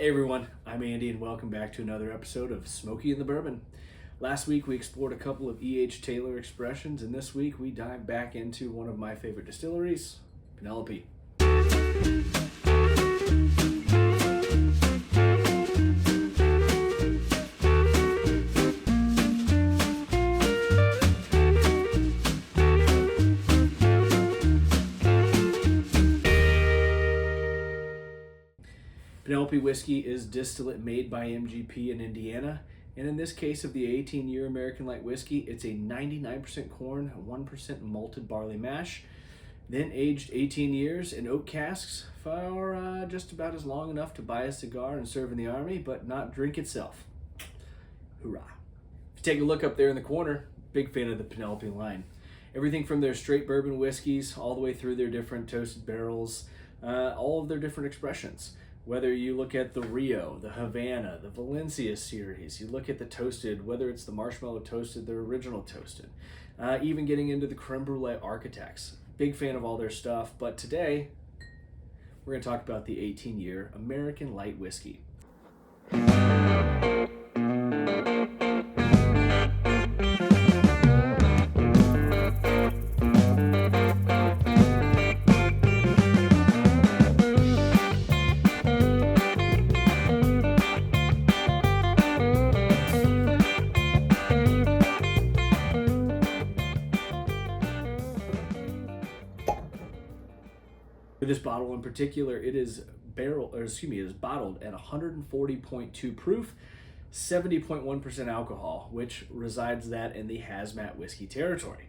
Hey everyone, I'm Andy and welcome back to another episode of Smokey and the Bourbon. Last week we explored a couple of E.H. Taylor expressions, and this week we dive back into one of my favorite distilleries, Penelope. Penelope whiskey is distillate made by MGP in Indiana, and in this case of the 18-year American Light Whiskey, it's a 99% corn, 1% malted barley mash, then aged 18 years in oak casks for just about as long enough to buy a cigar and serve in the army, but not drink itself. Hoorah. If you take a look up there in the corner, big fan of the Penelope line. Everything from their straight bourbon whiskeys all the way through their different toasted barrels, all of their different expressions. Whether you look at the Rio, the Havana, the Valencia series, you look at the toasted, whether it's the marshmallow toasted, the original toasted, even getting into the creme brulee architects. Big fan of all their stuff, but today we're going to talk about the 18-year American Light Whiskey. For this bottle in particular, it is bottled at 140.2 proof, 70.1% alcohol, which resides that in the Hazmat whiskey territory.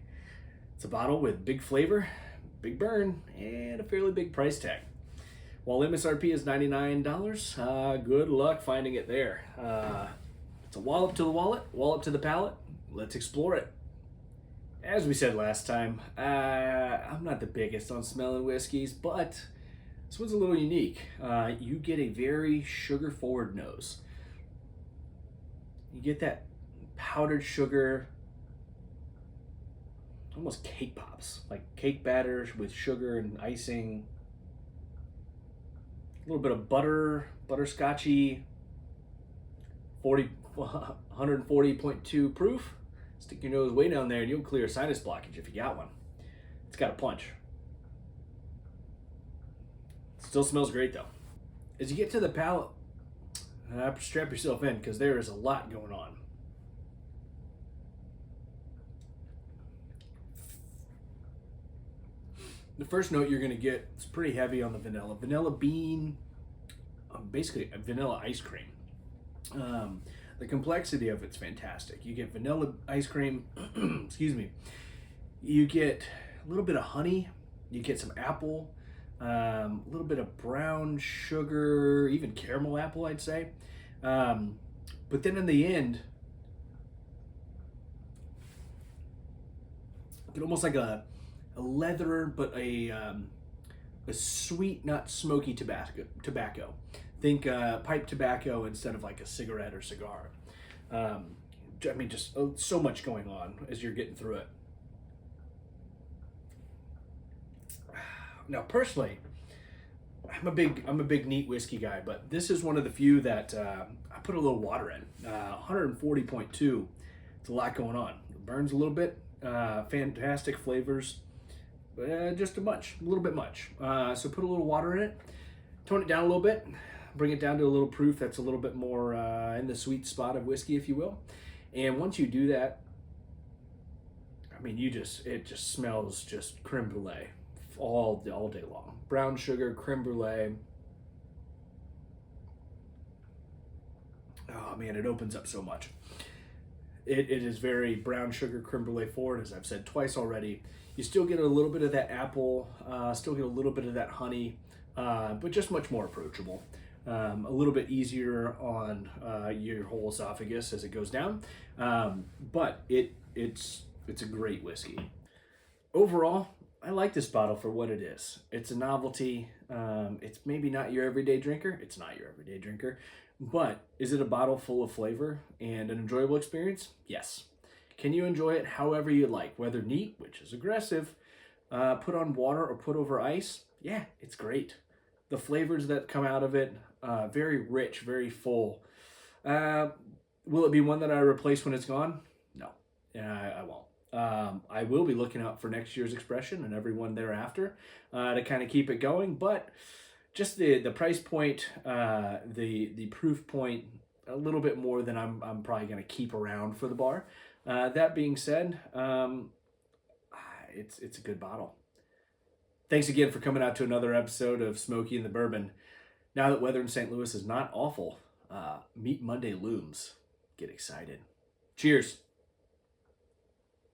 It's a bottle with big flavor, big burn, and a fairly big price tag. While MSRP is $99, good luck finding it there. It's a wallop to the wallet, wallop to the palate. Let's explore it. As we said last time, I'm not the biggest on smelling whiskeys, but this one's a little unique. You get a very sugar-forward nose. You get that powdered sugar, almost cake pops, like cake batter with sugar and icing. A little bit of butter, butterscotchy, 140.2 proof. Stick your nose way down there and you'll clear a sinus blockage if you got one. It's got a punch. Still smells great though. As you get to the palate, strap yourself in because there is a lot going on. The first note you're going to get is pretty heavy on the vanilla. Vanilla bean, basically a vanilla ice cream. The complexity of it's fantastic. You get vanilla ice cream, excuse me. You get a little bit of honey. You get some apple, a little bit of brown sugar, even caramel apple, I'd say. But then in the end, get almost like a leather, but a sweet, not smoky tobacco. Think pipe tobacco instead of like a cigarette or cigar. Just so much going on as you're getting through it. Now, personally, I'm a big neat whiskey guy, but this is one of the few that I put a little water in. 140.2. It's a lot going on. It burns a little bit. Fantastic flavors. Just a little bit much. So put a little water in it. Tone it down a little bit. Bring it down to a little proof that's a little bit more in the sweet spot of whiskey, if you will. And once you do that, it just smells just creme brulee all day long. Brown sugar, creme brulee. Oh man, it opens up so much. It is very brown sugar, creme brulee forward, as I've said twice already. You still get a little bit of that apple, still get a little bit of that honey, but just much more approachable. A little bit easier on your whole esophagus as it goes down, but it's a great whiskey. Overall, I like this bottle for what it is. It's a novelty. It's maybe not your everyday drinker. It's not your everyday drinker, but is it a bottle full of flavor and an enjoyable experience? Yes. Can you enjoy it however you like, whether neat, which is aggressive, put on water or put over ice? Yeah, it's great. The flavors that come out of it, very rich, very full. Will it be one that I replace when it's gone? No, I won't. I will be looking out for next year's expression and everyone thereafter to kind of keep it going. But just the price point, the proof point, a little bit more than I'm probably going to keep around for the bar. That being said, it's a good bottle. Thanks again for coming out to another episode of Smokey and the Bourbon. Now that weather in St. Louis is not awful, Meat Monday looms. Get excited. Cheers.